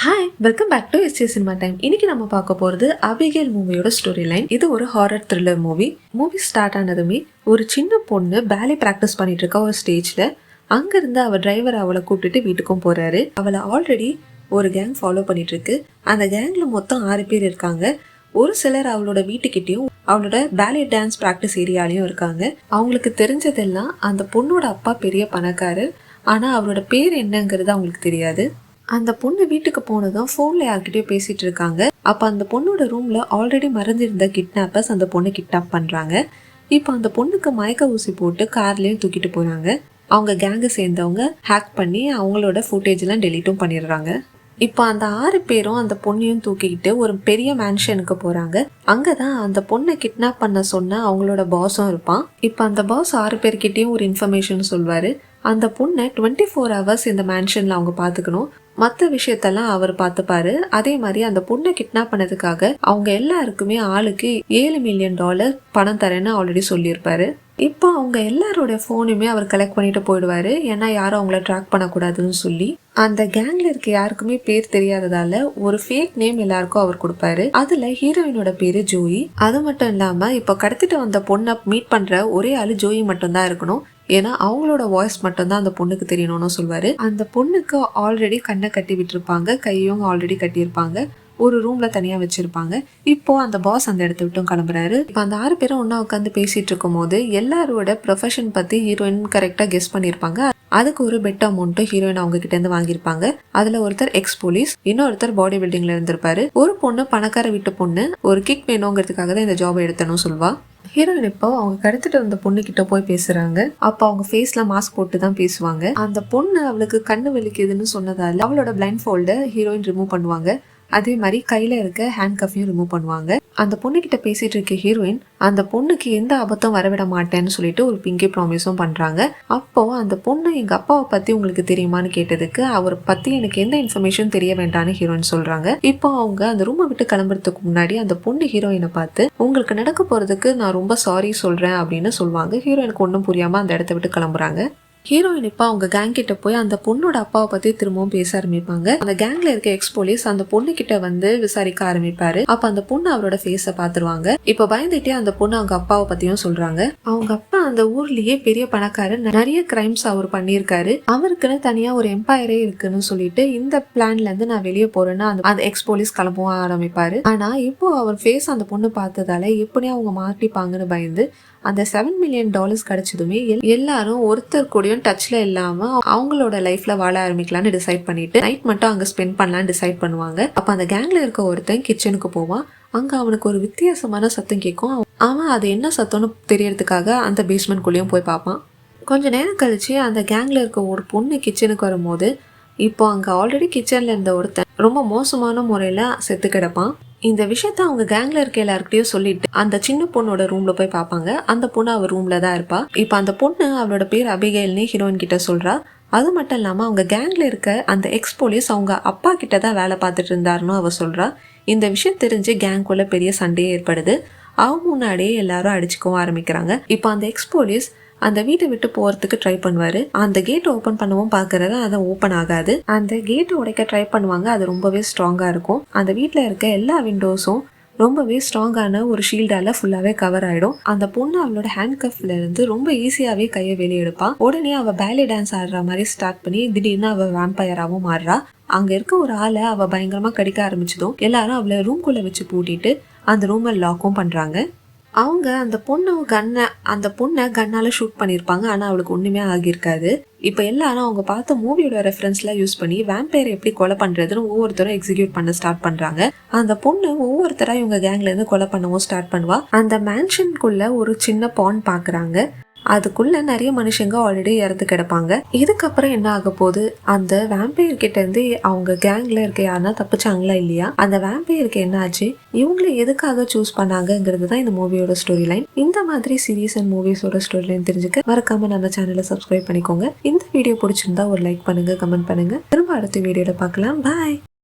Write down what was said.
Hi, welcome back to SJ cinema time. இன்னைக்கு நம்ம பார்க்க போகிறது அபிகேல் மூவியோட ஸ்டோரி லைன். இது ஒரு ஹாரர் த்ரில்லர் மூவி ஸ்டார்ட் ஆனதுமே ஒரு சின்ன பொண்ணு பேலே ப்ராக்டிஸ் பண்ணிட்டு இருக்கா ஒரு ஸ்டேஜில். அங்கேருந்து அவள் டிரைவர் அவளை கூப்பிட்டுட்டு வீட்டுக்கும் போகிறாரு. அவளை ஆல்ரெடி ஒரு கேங் ஃபாலோ பண்ணிட்டு இருக்கு. அந்த கேங்கில் மொத்தம் 6 பேர் இருக்காங்க. ஒரு சிலர் அவளோட வீட்டுக்கிட்டேயும் அவளோட பேலே டான்ஸ் ப்ராக்டிஸ் ஏரியாலையும் இருக்காங்க. அவங்களுக்கு தெரிஞ்சதெல்லாம் அந்த பொண்ணோட அப்பா பெரிய பணக்காரர், ஆனால் அவரோட பேர் என்னங்கிறது அவங்களுக்கு தெரியாது. அந்த பொண்ணு வீட்டுக்கு போனதும் ஃபோனில் யார்கிட்டயும் பேசிட்டு இருக்காங்க. அப்போ அந்த பொண்ணோட ரூமில் ஆல்ரெடி மறைஞ்சிருந்த கிட்னாப்பர்ஸ் அந்த பொண்ணு கிட்னாப் பண்ணுறாங்க. இப்போ அந்த பொண்ணுக்கு மயக்க ஊசி போட்டு கார்லேயும் தூக்கிட்டு போகிறாங்க. அவங்க கேங்கை சேர்ந்தவங்க ஹேக் பண்ணி அவங்களோட ஃபுட்டேஜ்லாம் டெலீட்டும் பண்ணிடுறாங்க. இப்போ அந்த 6 பேரும் அந்த பொண்ணையும் தூக்கிக்கிட்டு ஒரு பெரிய மேன்ஷனுக்கு போகிறாங்க. அங்கே தான் அந்த பொண்ணை கிட்னாப் பண்ண சொன்ன அவங்களோட பாஸும் இருப்பான். இப்போ அந்த பாஸ் 6 பேர்கிட்டையும் ஒரு இன்ஃபர்மேஷன் சொல்வார். அந்த பொண்ணை 24 ஹவர்ஸ் இந்த மேன்ஷனில் அவங்க பார்த்துக்கணும், மற்ற விஷயத்தெல்லாம் அவர் பார்த்துப்பாரு. அதே மாதிரி அந்த பொண்ணை கிட்னாப் பண்ணதுக்காக அவங்க எல்லாருக்குமே ஆளுக்கு $7 மில்லியன் பணம் தரேன்னு ஆல்ரெடி சொல்லியிருப்பாரு. இப்போ அவங்க எல்லாரோட ஃபோனுமே அவர் கலெக்ட் பண்ணிட்டு போயிடுவாரு. ஏன்னா யாரும் அவங்கள ட்ராக் பண்ணக்கூடாதுன்னு சொல்லி. அந்த கேங்ல இருக்க யாருக்குமே பேர் தெரியாததால ஒரு ஃபேக் நேம் எல்லாருக்கும் அவர் கொடுப்பாரு. அதுல ஹீரோயினோட பேரு ஜோயி. அது மட்டும் இல்லாம இப்போ கடத்திட்டு வந்த பொண்ணை மீட் பண்ற ஒரே ஆளு ஜோயி மட்டும்தான் இருக்கணும். ஏன்னா அவங்களோட வாய்ஸ் மட்டும்தான் அந்த பொண்ணுக்கு தெரியணும்னு சொல்வாரு. அந்த பொண்ணுக்கு ஆல்ரெடி கண்ணை கட்டி விட்டுருப்பாங்க, கையும் ஆல்ரெடி கட்டியிருப்பாங்க, ஒரு ரூம்ல தனியா வச்சிருப்பாங்க. இப்போ அந்த பாஸ் அந்த இடத்த விட்டும் கிளம்புறாரு. இப்போ அந்த 6 பேரும் ஒன்னா உட்காந்து பேசிட்டு இருக்கும் போது எல்லாரோட ப்ரொஃபஷன் பத்தி ஹீரோயின் கரெக்டா கெஸ் பண்ணிருப்பாங்க. அதுக்கு ஒரு பெட் அமௌண்ட்டும் ஹீரோயின் அவங்க கிட்ட இருந்து வாங்கியிருப்பாங்க. அதுல ஒருத்தர் எக்ஸ் போலீஸ், இன்னொருத்தர் பாடி பில்டிங்ல இருந்திருப்பாரு. ஒரு பொண்ணு பணக்கார வீட்டு பொண்ணு, ஒரு கிக் வேணுங்கிறதுக்காக தான் இந்த ஜாப் எடுத்தனும் சொல்வா. ஹீரோயின் இப்போ அவங்க கடத்திட்டு வந்த பொண்ணு கிட்ட போய் பேசுறாங்க. அப்ப அவங்க ஃபேஸ்ல மாஸ்க் போட்டு தான் பேசுவாங்க. அந்த பொண்ணு அவளுக்கு கண்ணு வலிக்குதுன்னு சொன்னதால அவளோட பிளைண்ட் ஃபோல்ட ஹீரோயின் ரிமூவ் பண்ணுவாங்க. அதே மாதிரி கையில இருக்க ஹேண்ட் கஃபையும் ரிமூவ் பண்ணுவாங்க. அந்த பொண்ணு கிட்ட பேசிட்டு இருக்க ஹீரோயின் அந்த பொண்ணுக்கு எந்த ஆபத்தும் வரவிட மாட்டேன்னு சொல்லிட்டு ஒரு பிங்கி ப்ராமிஸும் பண்றாங்க. அப்போ அந்த பொண்ணு எங்க அப்பாவை பத்தி உங்களுக்கு தெரியுமான்னு கேட்டதுக்கு அவரை பத்தி எனக்கு எந்த இன்ஃபர்மேஷன் தெரிய வேண்டாம்னு ஹீரோயின் சொல்றாங்க. இப்போ அவங்க அந்த ரூமை விட்டு கிளம்புறதுக்கு முன்னாடி அந்த பொண்ணு ஹீரோயினை பார்த்து உங்களுக்கு நடக்க போறதுக்கு நான் ரொம்ப சாரி சொல்றேன் அப்படின்னு சொல்லுவாங்க. ஹீரோயினுக்கு ஒன்றும் புரியாம அந்த இடத்த விட்டு கிளம்புறாங்க. ஹீரோயின் இப்போ அவங்க கேங் கிட்ட போய் அந்த பொண்ணோட அப்பாவை பத்தி திரும்பவும் பேச ஆரம்பிப்பாங்க. அந்த கேங்ல இருக்க எக்ஸ் போலீஸ் அந்த பொண்ணு கிட்ட வந்து விசாரிக்க ஆரம்பிப்பாரு. அப்ப அந்த பொண்ணு அவரோட ஃபேஸ பாத்துருவாங்க. இப்ப பயந்துட்டே அந்த பொண்ணு அவங்க அப்பாவை பத்தியும் சொல்றாங்க. அவங்க அப்பா அந்த ஊர்லயே பெரிய பணக்காரர், நிறைய கிரைம்ஸ் அவர் பண்ணியிருக்காரு, அவருக்குன்னு தனியா ஒரு எம்பையரே இருக்குன்னு சொல்லிட்டு இந்த பிளான்ல இருந்து நான் வெளியே போறேன்னா அந்த எக்ஸ் போலீஸ் கிளம்பவும் ஆரம்பிப்பாரு. ஆனா இப்போ அவர் ஃபேஸ் அந்த பொண்ணு பார்த்ததால எப்படியும் அவங்க மாட்டிப்பாங்கன்னு பயந்து அந்த $7 மில்லியன் கிடைச்சதுமே எல்லாரும் ஒருத்தர் கூடயும் டச்ல இல்லாம அவங்களோட லைஃப்ல வாழ ஆரம்பிக்கலாம்னு டிசைட் பண்ணிட்டு நைட் மட்டும் அங்க ஸ்பெண்ட் பண்ணலாம்னு டிசைட் பண்ணுவாங்க. அப்ப அந்த கேங்ல இருக்க ஒருத்தன் கிச்சனுக்கு போவான். அங்க அவனுக்கு ஒரு வித்தியாசமான சத்தம் கேட்கும். அவன் அது என்ன சத்தம்னு தெரியறதுக்காக அந்த பேஸ்மெண்ட் குள்ளேயும் போய் பார்ப்பான். கொஞ்ச நேரம் கழிச்சு அந்த கேங்ல இருக்க ஒரு பொண்ணு கிச்சனுக்கு வரும்போது இப்போ அங்க ஆல்ரெடி கிச்சன்ல இருந்த ஒருத்தன் ரொம்ப மோசமான முறையில செத்து கிடப்பான். இந்த விஷயத்த அவங்க கேங்ல இருக்க எல்லாருக்கிட்டையும் சொல்லிட்டு அந்த சின்ன பொண்ணோட ரூம்ல போய் பார்ப்பாங்க. அந்த பொண்ணு அவ ரூம்ல தான் இருப்பா. இப்ப அந்த பொண்ணு அவளோட பேர் அபிகேல்னு ஹீரோயின் கிட்ட சொல்றா. அது மட்டும் இல்லாம அவங்க கேங்ல இருக்க அந்த எக்ஸ் போலீஸ் அவங்க அப்பா கிட்ட தான் வேலை பார்த்துட்டு இருந்தாருன்னு அவ சொல்றா. இந்த விஷயம் தெரிஞ்சு கேங்குள்ள பெரிய சண்டையே ஏற்படுது. அவங்க முன்னாடியே எல்லாரும் அடிச்சுக்கவும் ஆரம்பிக்கிறாங்க. இப்போ அந்த எக்ஸ் போலீஸ் அந்த வீட்டை விட்டு போறதுக்கு ட்ரை பண்ணுவாரு. அந்த கேட் ஓபன் பண்ணவும் பாக்குறது அதை ஓபன் ஆகாது. அந்த கேட்டை உடைக்க ட்ரை பண்ணுவாங்க. அது ரொம்பவே ஸ்ட்ராங்கா இருக்கும். அந்த வீட்டுல இருக்க எல்லா விண்டோஸும் ரொம்பவே ஸ்ட்ராங்கான ஒரு ஷீல்டால ஃபுல்லாவே கவர் ஆயிடும். அந்த பொண்ணு அவளோட ஹேண்ட் கஃப்ல இருந்து ரொம்ப ஈஸியாவே கையை வெளியே எடுப்பான். உடனே அவ பேலே டான்ஸ் ஆடுற மாதிரி ஸ்டார்ட் பண்ணி திடீர்னு அவ வேம்பயராவும் மாறுறா. அங்க இருக்க ஒரு ஆளை அவ பயங்கரமா கடிக்க ஆரம்பிச்சதும் எல்லாரும் அவளை ரூம்குள்ள வச்சு பூட்டிட்டு அந்த ரூமை லாக்கும் பண்றாங்க. அவங்க அந்த பொண்ணை கன்னால ஷூட் பண்ணியிருப்பாங்க. ஆனா அவளுக்கு ஒண்ணுமே ஆகியிருக்காது. இப்ப எல்லாரும் அவங்க பார்த்த மூவியோட ரெஃபரன்ஸ்லாம் யூஸ் பண்ணி வேம்பயரை எப்படி கொலை பண்றதுன்னு ஒவ்வொருத்தரும் எக்ஸிக்யூட் பண்ண ஸ்டார்ட் பண்றாங்க. அந்த பொண்ணு ஒவ்வொருத்தரா இவங்க கேங்ல இருந்து கொலை பண்ணவும் ஸ்டார்ட் பண்ணுவா. அந்த மேன்ஷனுக்குள்ள ஒரு சின்ன பாண்ட் பாக்குறாங்க. அதுக்குள்ள நிறைய மனுஷங்க ஆல்ரெடி இறந்து கிடப்பாங்க. இதுக்கப்புறம் என்ன ஆக போகுது, அந்த வேம்பயர் கிட்ட இருந்து அவங்க கேங்ல இருக்க யாருன்னா தப்பிச்சாங்களா இல்லையா, அந்த வேம்பயருக்கு என்ன ஆச்சு, இவங்களை எதுக்காக சூஸ் பண்ணாங்கிறது தான் இந்த மூவியோட ஸ்டோரி லைன். இந்த மாதிரி சீரீஸ் அண்ட் மூவிஸோட ஸ்டோரி லைன் தெரிஞ்சுக்க மறக்காம நம்ம சேனலை சப்ஸ்கிரைப் பண்ணிக்கோங்க. இந்த வீடியோ பிடிச்சிருந்தா ஒரு லைக் பண்ணுங்க, கமெண்ட் பண்ணுங்க. திரும்ப அடுத்த வீடியோல பார்க்கலாம். பாய்.